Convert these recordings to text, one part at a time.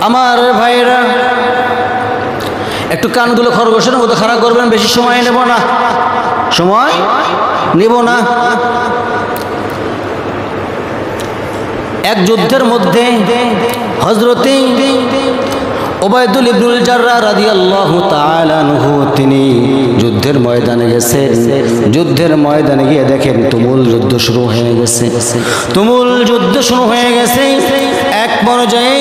আমার ভাইয়েরা, একটু কানগুলো খরগোশের মতো খাড়া করবেন, বেশি সময় নেব না, সময় নেব না। এক যুদ্ধের মধ্যে হযরতে উবাইদুল ইবনুল জাররাহ রাদিয়াল্লাহু তাআলা আনহু তিনি যুদ্ধের ময়দানে গেছেন। যুদ্ধের ময়দানে গিয়ে দেখেন তুমুল যুদ্ধ শুরু হয়ে গেছে। তুমুল যুদ্ধ শুরু হয়ে গেছে। এক পর্যায়ে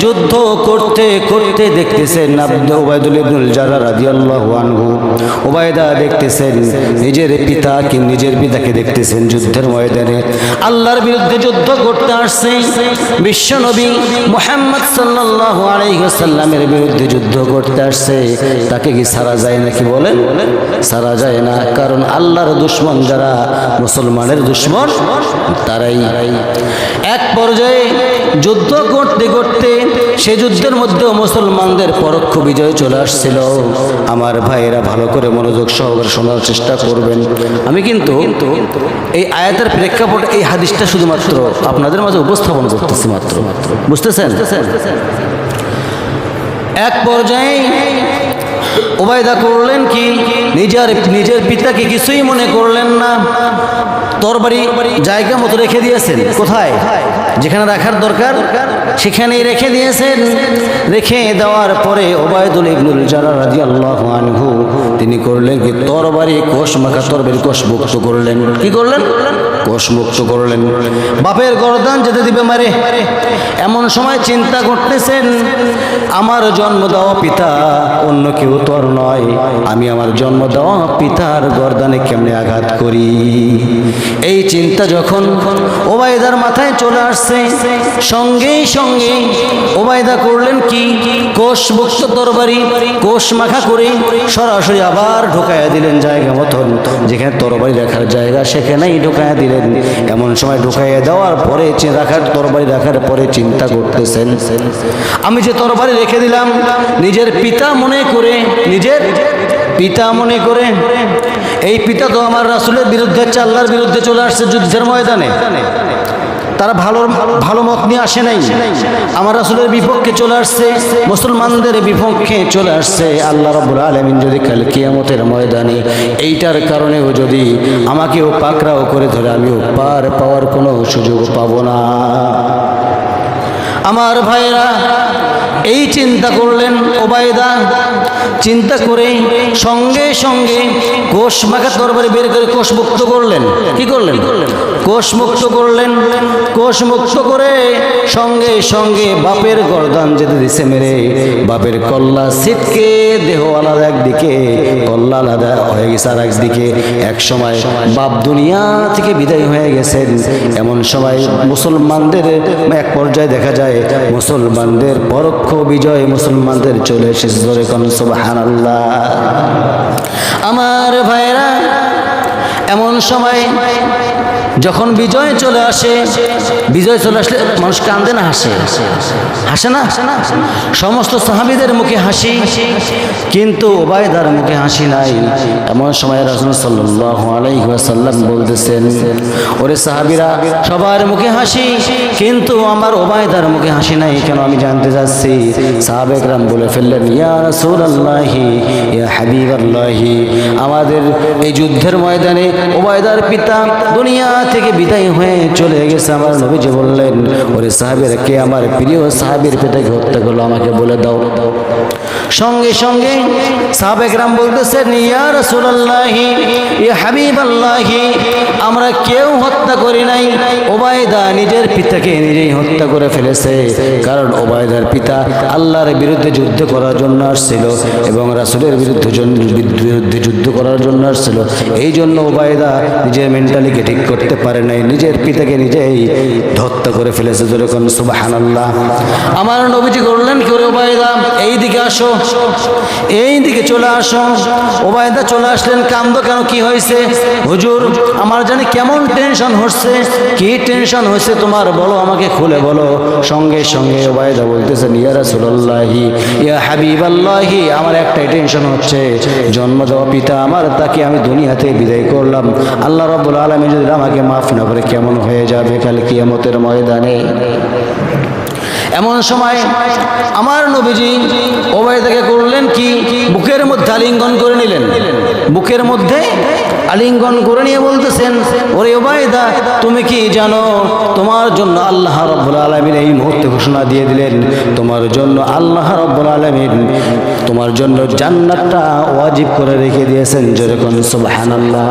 যুদ্ধ করতে করতে দেখতেছেন উবাইদুল ইবনুল জাররাহ রাদিয়াল্লাহু আনহু, উবাইদা দেখতেছেন নিজের পিতাকে দেখতেছেন যুদ্ধের ময়দানে আল্লাহর বিরুদ্ধে যুদ্ধ করতে আসছে। বিশ্ব নবী মুহাম্মদ সাল্লাল্লাহু আলাইহি ওয়াসাল্লামের বিরুদ্ধে যুদ্ধ করতে আসছে। তাকে কি সারা যায় নাকি? বলেন, সারা যায় না। কারণ আল্লাহর দুশমন যারা, মুসলমানের দুশমন তারাই। এক পর্যায়ে যুদ্ধ করতে করতে সে যুদ্ধের মধ্যেও মুসলমানদের পরোক্ষ বিজয় চলে আসছিল। আমার ভাইয়েরা ভালো করে মনোযোগ সহকারে শোনার চেষ্টা করবেন। আমি কিন্তু এই আয়াতের প্রেক্ষাপটে এই হাদিসটা শুধুমাত্র আপনাদের মাঝে উপস্থাপন করতেছি মাত্র, বুঝতেছেন? এক পর্যায়ে উবাইদা করলেন কি, নিজের পিতাকে কিছুই মনে করলেন না, তরবারি জায়গা মতো রেখে দিয়েছেন। কোথায়? যেখানে রাখার দরকার সেখানেই রেখে দিয়েছেন। রেখে দেওয়ার পরে উবাইদুল ইবনুল জাররাহ রাদিয়াল্লাহু আনহু তিনি করলেন কি, তরবারি কোষ মাখা তরবারি কোষমুক্ত করলেন। কি করলেন? কোষমুক্ত করলেন। বাপের গর্দান যেতে দিবে মারে। এমন সময় চিন্তা করতেছেন, আমার জন্ম দেওয়া পিতা অন্য কেউ তো আর নয়, আমি আমার জন্ম দেওয়া পিতার গর্দানে কেমনে আঘাত করি। এই চিন্তা যখন উবাইদার মাথায় চলে আসছে, সঙ্গে সঙ্গে উবাইদা করলেন কি, কোষমুক্ত তরবারি কোষ মাখা করে সরাসরি আবার ঢোকায়া দিলেন জায়গা মতন। যেখানে তরবারি রাখার জায়গা সেখানেই ঢোকায়া দিলেন। এমন সময় ঢোকাইয়া দেওয়ার পরে তরবারি রাখার পরে চিন্তা করতেছেন, আমি যে তরবারি রেখে দিলাম নিজের পিতা মনে করে, এই পিতা তো আমার রাসূলের বিরুদ্ধে, আল্লাহর বিরুদ্ধে চলে আসছে যুদ্ধের ময়দানে। তারা ভালো মত নিয়ে আসে নাই, আমার রাসূলের বিপক্ষে চলে আসছে, মুসলমানদের বিপক্ষে চলে আসছে। আল্লাহ রাব্বুল আলামিন যদি কাল কিয়ামতের ময়দানে এইটার কারণেও যদি আমাকেও পাকড়াও করে ধরে, আমিও পার পাওয়ার কোনো সুযোগ পাবো না। আমার ভাইরা, এই চিন্তা করলেন উবাইদা। চিন্তা করে সঙ্গে সঙ্গে কোষ মাখা তরবারি বের করে কোষমুক্ত করলেন। কি করলেন? কোষমুক্ত করলেন। কোষমুক্ত করে সঙ্গে সঙ্গে বাপের গর্দান যেতে দিছে মেরে। বাপের কল্লা ছিটকে, দেহ আলাদা একদিকে, কল্লা আলাদা হয়ে গেছে আর একদিকে। এক সময় বাপ দুনিয়া থেকে বিদায় হয়ে গেছেন। এমন সময় মুসলমানদের এক পর্যায়ে দেখা যায় মুসলমানদের পরোক্ষ বিজয় মুসলমানদের চলে এসেছে। জোরে কোন সুবহানাল্লাহ। আমার ভাইরা, এমন সময় যখন বিজয় চলে আসে, বিজয় চলে আসলে মানুষ কান্দে না হাসে? হাসে না? সমস্ত সাহাবীদের মুখে হাসি, কিন্তু উবাইদার মুখে হাসি নাই। এমন সময় রাসূল সাল্লাল্লাহু আলাইহি ওয়াসাল্লাম বলতেছেন, ওরে সাহাবীরা, সবার মুখে হাসি কিন্তু আমার উবাইদার মুখে হাসি নাই কেন? আমি জানতে চাচ্ছি। সাহাবায়ে কেরাম বলে ফেললেন, ইয়া রাসূলুল্লাহি, ইয়া হাবিবাল্লাহি, আমাদের এই যুদ্ধের ময়দানে উবাইদার পিতা দুনিয়া থেকে বিদায় হয়ে চলে গেছে। আমার নবীজি বললেন, ওরে সাহাবীরা, কে আমার প্রিয় সাহাবীর পিতাকে হত্যা করলো আমাকে বলে দাও। সঙ্গে সঙ্গে সাহাবায়ে কেরাম বলতেছেন, ইয়া রাসূলুল্লাহি, ইয়া হাবিবাল্লাহি, আমরা কেউ হত্যা করি নাই, উবাইদা নিজের পিতাকে নিজেই হত্যা করে ফেলেছে। কারণ উবাইদার পিতা আল্লাহর বিরুদ্ধে যুদ্ধ করার জন্য আসছিল এবং রাসূলের বিরুদ্ধে যুদ্ধ করার জন্য আসছিল। এই জন্য উবাইদা নিজের মেন্টালিকে ঠিক করতে পারে নাই, নিজের পিতাকে নিজেই হত্যা করে ফেলেছে। যেরকম সুবহানাল্লাহ। আমার নবীজি করলেন কি, উবাইদা এই দিকে আসো, এই দিকে চলে আসো। উবাইদা চলে আসলেন। কান্দো কেন? কি হয়েছে? হুজুর, আমার জানি কেমন টেনশন হচ্ছে। কি টেনশন হয়েছে তোমার, বলো, আমাকে খুলে বলো। সঙ্গে সঙ্গে উবাইদা বলতেছেন, ইয়া রাসূলুল্লাহি, ইয়া হাবিবাল্লাহি, আমার একটাই টেনশন হচ্ছে, জন্ম দেওয়া পিতা আমার, তাকে আমি দুনিয়াতে বিদায় করলাম। আল্লাহ রাব্বুল আলামিন যদি আমাকে মাফ না করে কেমন হয়ে যাবে কাল কিয়ামতের ময়দানে। এমন সময় আমার নবীজি ওবায়দাকে করলেন কি, বুকের মধ্যে আলিঙ্গন করে নিলেন। বুকের মধ্যে আলিঙ্গন করে নিয়ে বলতেছেন, ওরে ওবায়দা, তুমি কি জানো তোমার জন্য আল্লাহ রাব্বুল আলামিন এই মুহূর্তে ঘোষণা দিয়ে দিলেন, তোমার জন্য আল্লাহ রাব্বুল আলামিন তোমার জন্য জান্নাতটা ওয়াজিব করে রেখে দিয়েছেন। যেরকম সুবহানাল্লাহ।